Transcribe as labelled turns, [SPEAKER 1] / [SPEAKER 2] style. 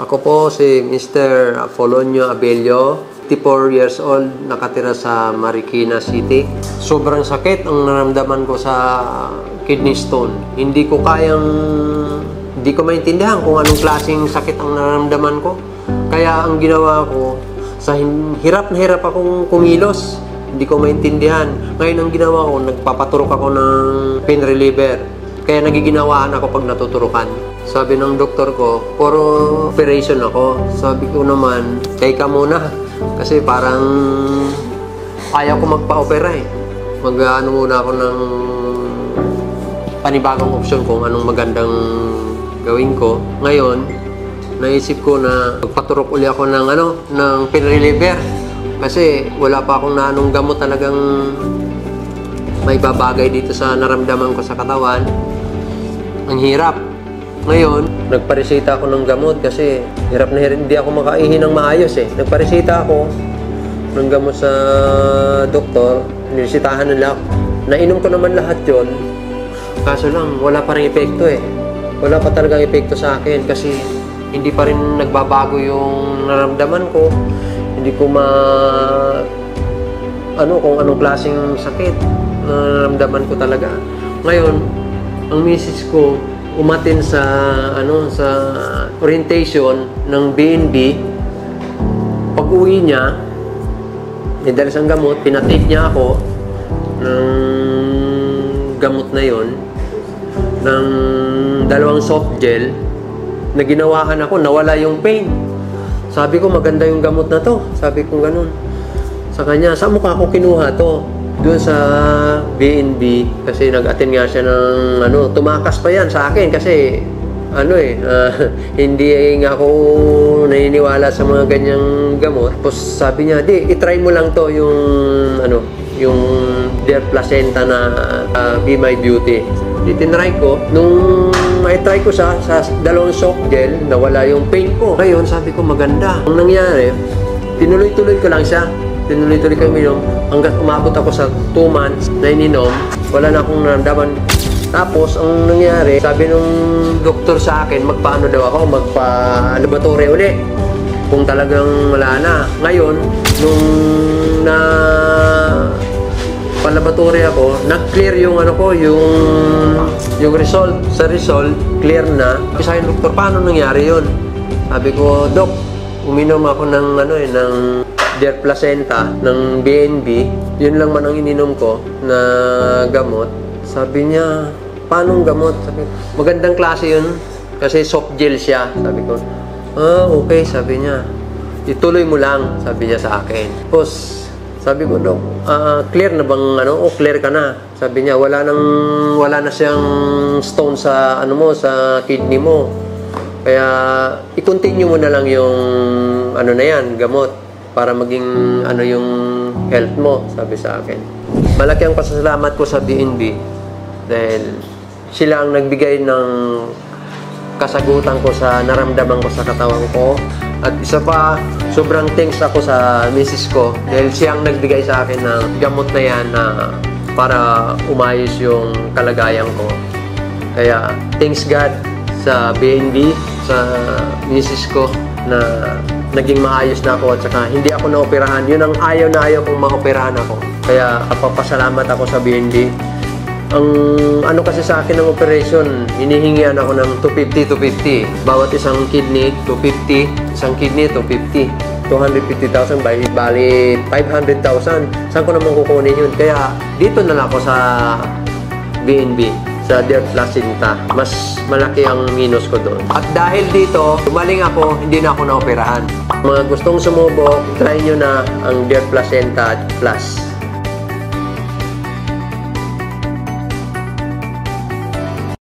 [SPEAKER 1] Ako po si Mr. Apolonio Abelio, 54 years old, nakatira sa Marikina City. Sobrang sakit ang naramdaman ko sa kidney stone. Hindi ko maintindihan kung anong klaseng sakit ang naramdaman ko. Kaya ang ginawa ko, sa hirap na hirap akong kumilos. Hindi ko maintindihan. Ngayon ang ginawa ko, nagpapaturok ako ng pain reliever. Kaya nagiginawaan ako pag natuturukan. Sabi ng doktor ko, puro operation ako. Sabi ko naman, teka muna. Kasi parang ayaw ko magpa-opera eh. Mag-ano muna ako ng panibagong option kung anong magandang gawin ko. Ngayon, naisip ko na magpaturok uli ako ng pain reliever. Kasi wala pa akong naanong gamot talagang may babagay dito sa naramdaman ko sa katawan. Ang hirap. Ngayon, nagparesita ako ng gamot kasi hirap na hirap. Hindi ako makaihi ng maayos eh. Nagparesita ako ng gamot sa doktor. Niresitahan nila. Nainom ko naman lahat yon. Kaso lang, wala pa rin epekto eh. Wala pa talagang epekto sa akin kasi hindi pa rin nagbabago yung naramdaman ko. Hindi ko kung anong klaseng sakit na naramdaman ko talaga. Ngayon, ang misis ko umatin sa orientation ng BNB. Pag-uwi niya, dala siyang gamot, pinatake niya ako ng gamot na yon, ng 2 soft gel na ginawahan ako, nawala yung pain. Sabi ko, maganda yung gamot na to. Sabi ko ganun sa kanya. Saan mo ka ako kinuha to? Doon sa BNB. Kasi nag-attend nga siya ng tumakas pa yan sa akin. Kasi hindi nga ako naniniwala sa mga ganyang gamot. Tapos sabi niya, itry mo lang to yung Dear Placenta na Be My Beauty. Tinry ko. Nung may-try ko sa 2 soft gel, nawala yung pain ko. Ngayon, sabi ko maganda. Ang nangyari, tinuloy-tuloy ko lang siya. Tinuloy-tuloy ko ininom hanggang umabot ako sa 2 months na ininom. Wala na akong naramdaman. Tapos, ang nangyari, sabi nung doktor sa akin, magpaano daw ako, magpa-laboratory uli. Kung talagang wala na. Ngayon, nung palaboratory ako, nag-clear yung yung result. Sa result, clear na. Sabi ng doktor, paano nangyari yun? Sabi ko, Dok, uminom ako ng Dear Placenta, ng BNB. Yun lang man ang ininom ko na gamot. Sabi niya, paano gamot? Sabi, magandang klase yun. Kasi soft gel siya. Sabi ko, okay, sabi niya. Ituloy mo lang, sabi niya sa akin. Tapos, sabi ko, Dok, clear na bang clear ka na? Sabi niya, wala na siyang stone sa sa kidney mo. Kaya i-continue mo na lang yung gamot para maging yung health mo, sabi sa akin. Malaki ang pasasalamat ko sa BNB dahil sila ang nagbigay ng kasagutan ko sa naramdaman ko sa katawan ko. At isa pa, sobrang thanks ako sa misis ko dahil siyang nagbigay sa akin ng gamot na yan para umayos yung kalagayan ko. Kaya, thanks God sa BNB, sa misis ko na naging maayos na ako at saka hindi ako naoperahan. Yun ang ayaw na ayaw kong maoperahan ako. Kaya, papasalamat ako sa BNB. Ang kasi sa akin ng operation, hinihingian ako ng 250. Bawat isang kidney, 250. Isang kidney, 250. 250,000, bali 500,000. Saan ko naman kukunin yun? Kaya dito na lang ako sa BNB, sa Dear Placenta. Mas malaki ang minus ko doon. At dahil dito, tumaling ako, hindi na ako naoperahan. Mga gustong sumubok, try nyo na ang Dear Placenta Plus.